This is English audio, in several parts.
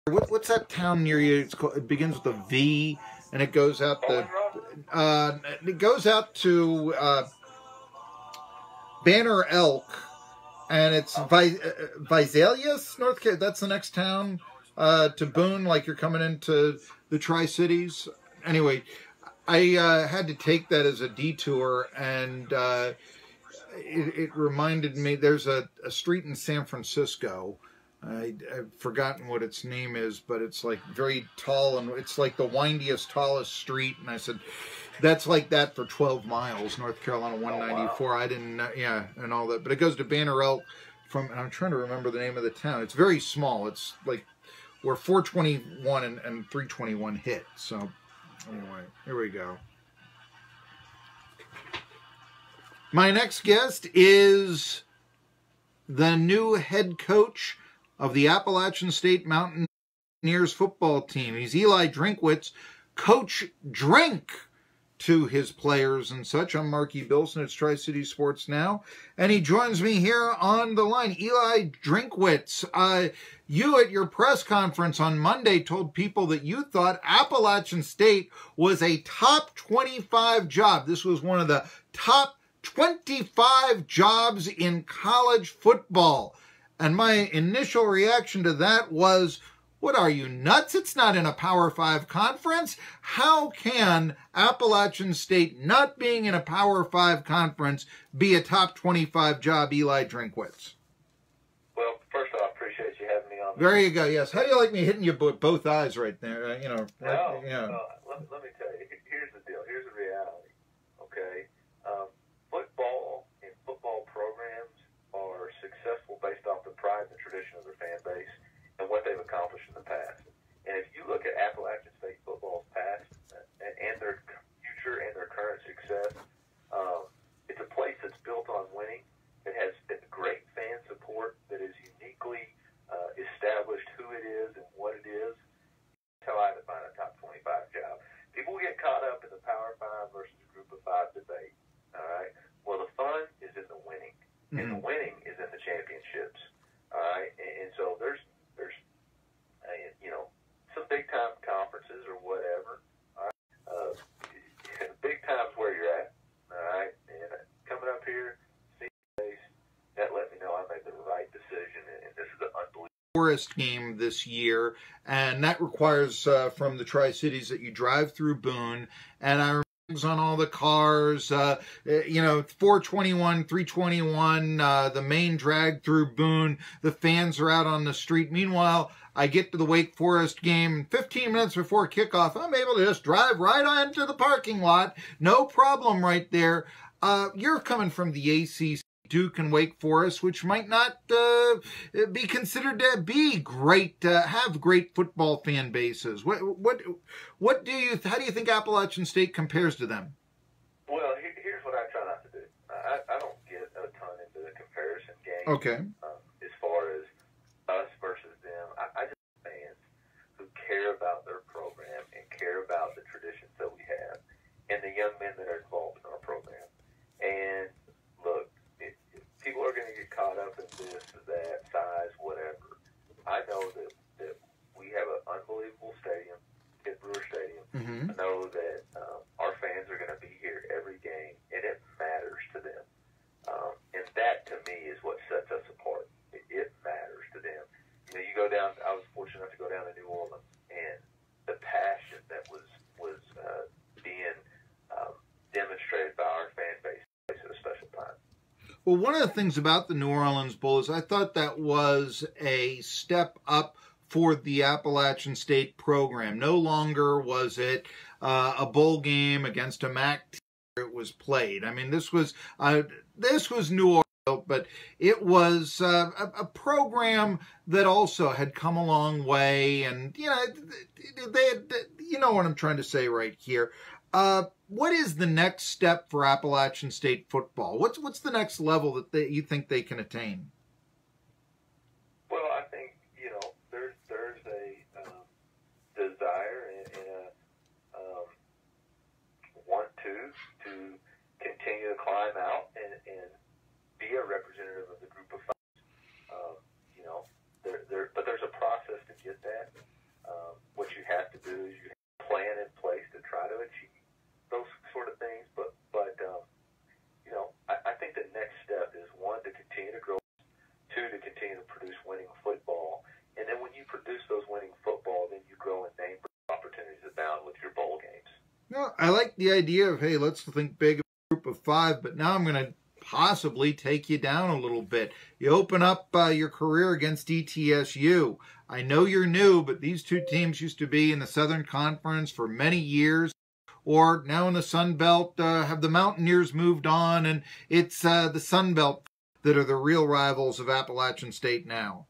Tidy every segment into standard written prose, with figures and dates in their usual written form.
What's that town near you? It begins with a V, and it goes out to Banner Elk, and it's Visalius, North Carolina. That's the next town to Boone, like you're coming into the Tri-Cities. Anyway, I had to take that as a detour, and it reminded me, there's a street in San Francisco. I've forgotten what its name is, but it's like very tall, and it's like the windiest, tallest street. And I said, that's like that for 12 miles, North Carolina 194. I didn't know, yeah, and all that. But it goes to Banner Elk from, and I'm trying to remember the name of the town. It's very small. It's like where 421 and 321 hit. So anyway, here we go. My next guest is the new head coach of the Appalachian State Mountaineers football team. He's Eli Drinkwitz, Coach Drink to his players and such. I'm Marky Billson. It's Tri-City Sports Now. And he joins me here on the line. Eli Drinkwitz, you at your press conference on Monday told people that you thought Appalachian State was a top 25 job. This was one of the top 25 jobs in college football. And my initial reaction to that was, what are you, nuts? It's not in a Power 5 conference. How can Appalachian State, not being in a Power 5 conference, be a top 25 job, Eli Drinkwitz? Well, first off, I appreciate you having me on. There you go, yes. How do you like me hitting you both eyes right there? You know, no, yeah. Let me tell you, here's the deal. Here's the reality, okay? Football and football programs are successful based off the pride and the tradition of their fan base and what they've accomplished in the past. And if you look at Appalachian State football's past and their future and their current success, it's a place that's built on winning. It has great fan support that is uniquely established who it is and what it is. That's how I define a top 25 job. People get caught up in the Power 5 versus Group of 5 debate. All right. Well, the fun is in the winning, and the winning is in the championships. All right. And so there's some big time conferences or whatever. All right. Big time's where you're at. All right. And coming up here, that let me know I made the right decision, and this is an unbelievable Forest game this year, and that requires from the Tri-Cities that you drive through Boone, and I remember on all the cars, 421, 321, the main drag through Boone, the fans are out on the street. Meanwhile, I get to the Wake Forest game, 15 minutes before kickoff, I'm able to just drive right onto the parking lot, no problem right there. You're coming from the ACC, Duke and Wake Forest, which might not be considered to be great, have great football fan bases. How do you think Appalachian State compares to them? Well, here's what I try not to do. I don't get a ton into the comparison game. Okay. As far as us versus them, I just fans who care about their program and care about the traditions that we have and the young men that are involved in our program. And look, people are going to get caught up in this, that, size, whatever. I know that we have an unbelievable stadium, Kid Brewer Stadium. I know that our fans are going to be here every game, and it matters to them. And that, to me, is what sets us apart. It matters to them. You go down, I was fortunate enough to go down to New Orleans, and the passion that was being demonstrated by our fan base at a special time. Well, one of the things about the New Orleans Bowl is I thought that was a step up for the Appalachian State program. No longer was it a bowl game against a MAC team where it was played. I mean, this was New Orleans, but it was a program that also had come a long way, and you know what I'm trying to say right here. What is the next step for Appalachian State football? What's the next level that you think they can attain? Well, I think there's a desire and a want to continue to climb out and be a representative of the Group of 5. But there's a process to get that. I like the idea of, hey, let's think big, a group of 5, but now I'm going to possibly take you down a little bit. You open up your career against ETSU. I know you're new, but these two teams used to be in the Southern Conference for many years, or now in the Sun Belt. Have the Mountaineers moved on, and it's the Sun Belt that are the real rivals of Appalachian State now?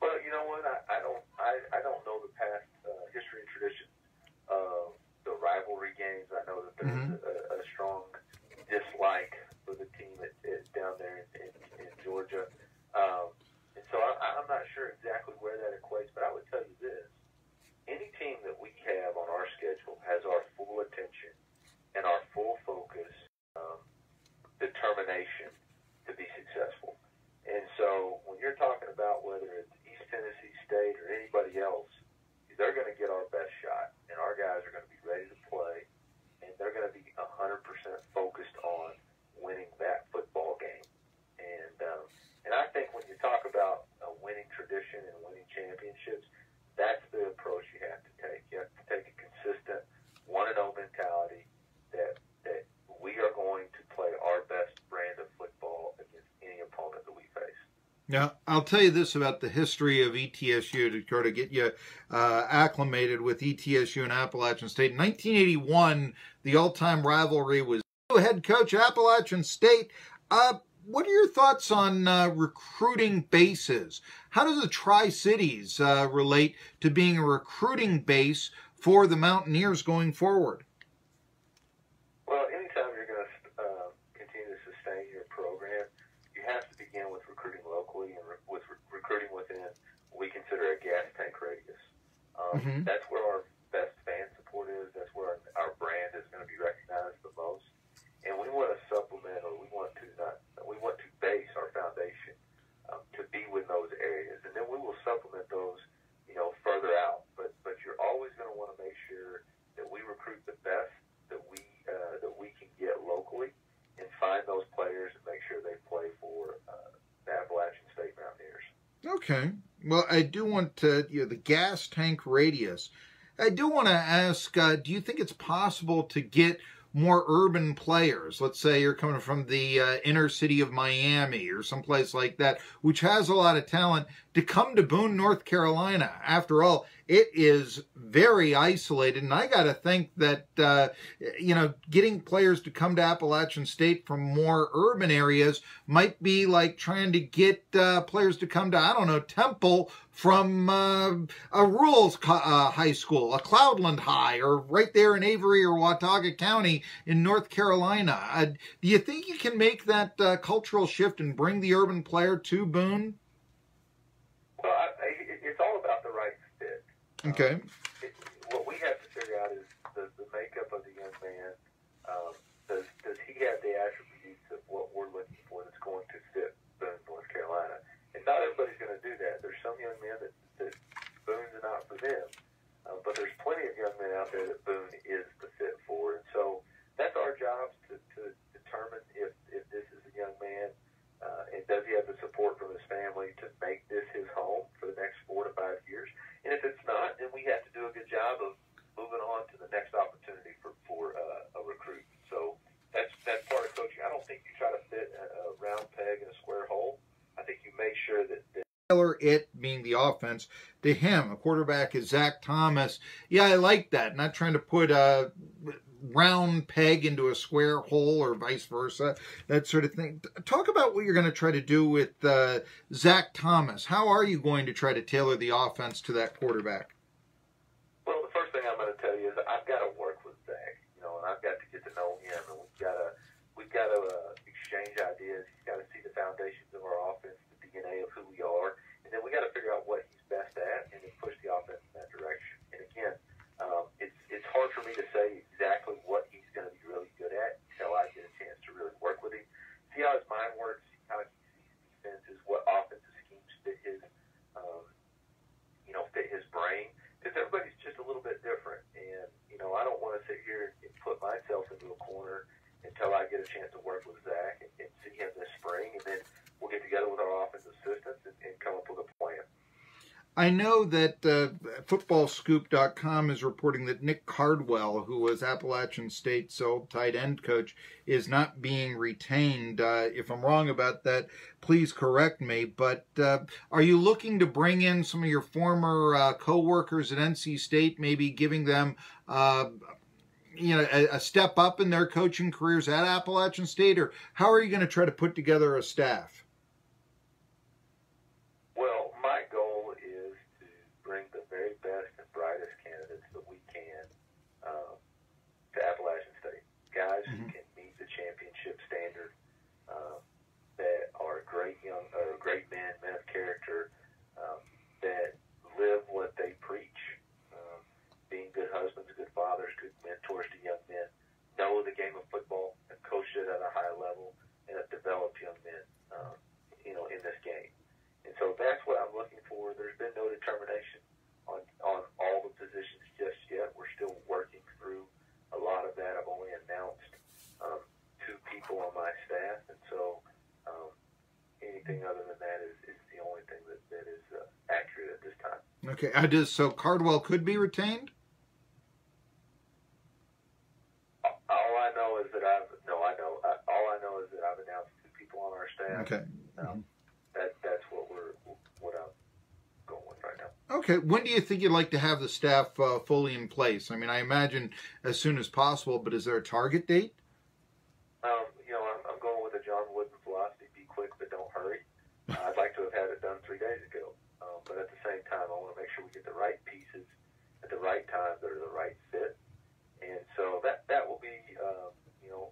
Well, you know what? I don't know the past history and tradition of the rivalry games. I know that there's a strong dislike for the team down there in Georgia. And so I'm not sure exactly where that equates, but I would tell you this. Any team that we have on our schedule has our full attention and our full focus, determination to be successful. And so when you're talking about whether it's East Tennessee State or anybody else, they're going to get our best shot, and our guys are going to be ready to play, and they're going to be 100% focused on winning that football game. And I think when you talk about a winning tradition and winning championships, that's the approach you have to take. You have to take a consistent 1-0 mentality that we are going to play our best brand of football against any opponent that we face. Now, I'll tell you this about the history of ETSU to try to get you acclimated with ETSU and Appalachian State. In 1981, the all-time rivalry was head coach Appalachian State. What are your thoughts on recruiting bases? How does the Tri-Cities relate to being a recruiting base for the Mountaineers going forward? Well, anytime you're going to continue to sustain your program, you have to begin with recruiting locally and with recruiting within what we consider a gas tank radius. That's where our best fan support is. That's where our brand is going to be recognized the most. And we want to supplement, or we want to base our foundation to be with those areas, and then we will supplement those, further out. But you're always going to want to make sure that we recruit the best that we can get locally, and find those players and make sure they play for the Appalachian State Mountaineers. Okay. Well, I do want to, the gas tank radius. I do want to ask, do you think it's possible to get more urban players? Let's say you're coming from the inner city of Miami or someplace like that, which has a lot of talent, to come to Boone, North Carolina. After all, it is very isolated, and I got to think that, getting players to come to Appalachian State from more urban areas might be like trying to get players to come to, I don't know, Temple from a rural high school, a Cloudland High, or right there in Avery or Watauga County in North Carolina. Do you think you can make that cultural shift and bring the urban player to Boone? Well, it's all about the right fit. Okay. What we have to figure out is the makeup of the young man. Does he have the attributes of what we're looking for that's going to fit Boone, North Carolina? And not everybody's going to do that. There's some young men that Boone's not for them. But there's plenty of young men out there that Boone is the fit for. And so that's our job to determine if this is a young man, and does he have the support from his family to make this his home for the next 4 to 5 years. And if it's not, then we have to do a good job of moving on to the next opportunity for a recruit. So that's part of coaching. I don't think you try to fit a round peg in a square hole. I think you make sure that Tailor it, being the offense, to him. A quarterback is Zach Thomas. Yeah, I like that. Not trying to put a round peg into a square hole or vice versa, that sort of thing. Talk about what you're going to try to do with Zach Thomas. How are you going to try to tailor the offense to that quarterback? Well, the first thing I'm going to tell you is that I've got to work with Zach, and I've got to get to know him, and we've got to exchange ideas. He's got to see the foundations of our offense, the DNA of who we are, and then we got to figure out what he's best at, and then push the offense in that direction. And again, it's hard for me to say exactly what he's going to be really good at until I get a chance to really work with him, see how his mind works, see how he sees defenses, what offensive schemes fit his, fit his brain. Because everybody's just a little bit different, and I don't want to sit here and put myself into a corner until I get a chance to work with Zach and see him this spring, and then we'll get together with our offensive assistants and come up with a plan. I know that footballscoop.com is reporting that Nick Cardwell, who was Appalachian State's old tight end coach, is not being retained. If I'm wrong about that, please correct me. But are you looking to bring in some of your former co-workers at NC State, maybe giving them a step up in their coaching careers at Appalachian State? Or how are you going to try to put together a staff? Well, my goal is to bring the very best and brightest candidates that we can to Appalachian State. Guys who can meet the championship standard, that are great great men of character, that live what they preach, being good husbands, good fathers, good mentors to young men, know the game of football and coached it at a high level, and have developed young men, in this game. And so that's what I'm looking for. There's been no determination on all the positions just yet. We're still working through a lot of that. I've only announced 2 people on my staff, and so anything other than that is the only thing that is accurate at this time. Okay, so Cardwell could be retained? All I know is that I've announced 2 people on our staff. Okay. That's what I'm going with right now. Okay. When do you think you'd like to have the staff fully in place? I mean, I imagine as soon as possible, but is there a target date? I'm going with the John Wooden philosophy: be quick, but don't hurry. I'd like to have had it done 3 days ago, but at the same time, I want to make sure we get the right pieces at the right time that are the right fit. And so that will be,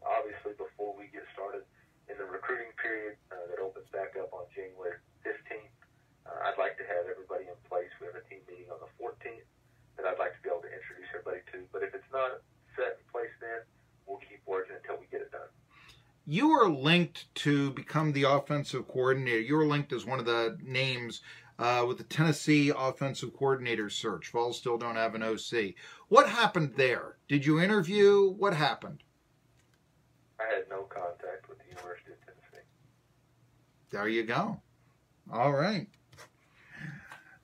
obviously before we get started in the recruiting period that opens back up on January 15th. I'd like to have everybody in place. We have a team meeting on the 14th that I'd like to be able to introduce everybody to. But if it's not set in place then, we'll keep working until we get it done. You are linked to become the offensive coordinator. You were linked as one of the names with the Tennessee offensive coordinator search. Vols still don't have an OC. What happened there? Did you interview? What happened? I had no contact with the University of Tennessee. There you go. All right.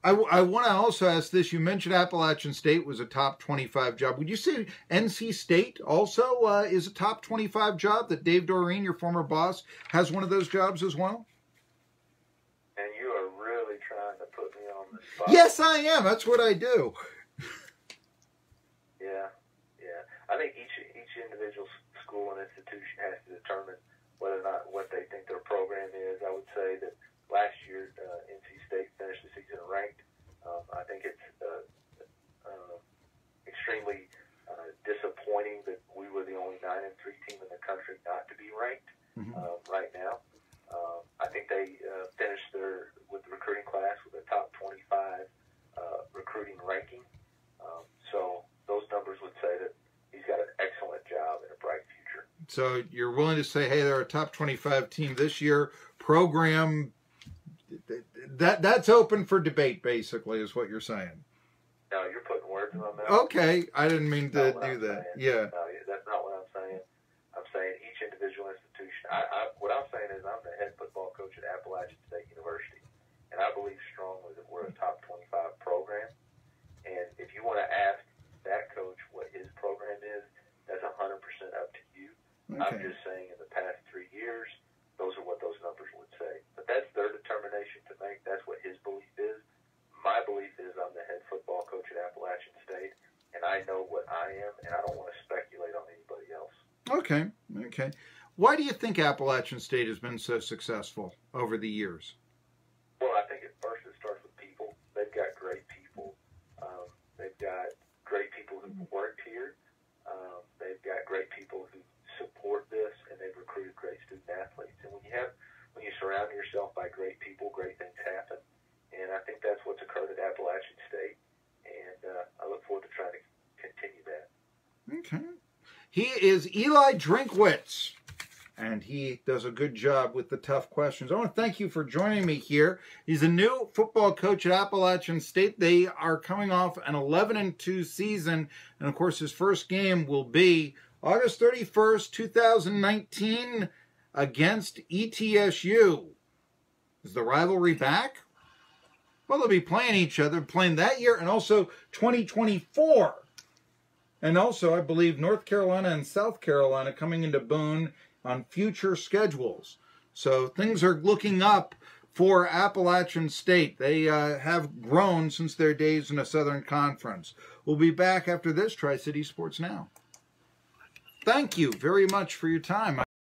I want to also ask this. You mentioned Appalachian State was a top 25 job. Would you say NC State also is a top 25 job, that Dave Doreen, your former boss, has one of those jobs as well? And you are really trying to put me on the spot. Yes, I am. That's what I do. Yeah. I think each individual school and institution has to determine whether or not what they think their program is. I would say that last year, NC State finished the season ranked. I think it's extremely disappointing that we were the only 9-3 team in the country not to be ranked right now. I think they finished with the recruiting class with a top 25 recruiting ranking. So those numbers would say that he's got an excellent job and a bright future. So you're willing to say, hey, they're a top 25 team this year. Program, that's open for debate, basically, is what you're saying. No, you're putting words in my mouth. Okay, I didn't mean to do that. Yeah. No, that's not what I'm saying. I'm saying each individual institution. What I'm saying is I'm the head football coach at Appalachian State University, and I believe strongly that we're a top 25 program. And if you want to ask that coach what his program is, that's 100% up to you. Okay. I'm just saying in the past 3 years, those are what those numbers would say. But that's their determination to make. That's what his belief is. My belief is I'm the head football coach at Appalachian State, and I know what I am, and I don't want to speculate on anybody else. Okay. Why do you think Appalachian State has been so successful over the years? Well, I think at first it starts with people. They've got great people. They've got great people who've worked here. They've got great people who support this, and they've recruited great student athletes. And when you surround yourself by great people, great things happen. And I think that's what's occurred at Appalachian State. And I look forward to trying to continue that. Okay. He is Eli Drinkwitz, and he does a good job with the tough questions. I want to thank you for joining me here. He's a new football coach at Appalachian State. They are coming off an 11-2 season, and of course his first game will be August 31st, 2019 against ETSU. Is the rivalry back? Well, they'll be playing each other, playing that year and also 2024. And also, I believe, North Carolina and South Carolina coming into Boone on future schedules. So things are looking up for Appalachian State. They have grown since their days in the Southern Conference. We'll be back after this. Tri-City Sports Now. Thank you very much for your time.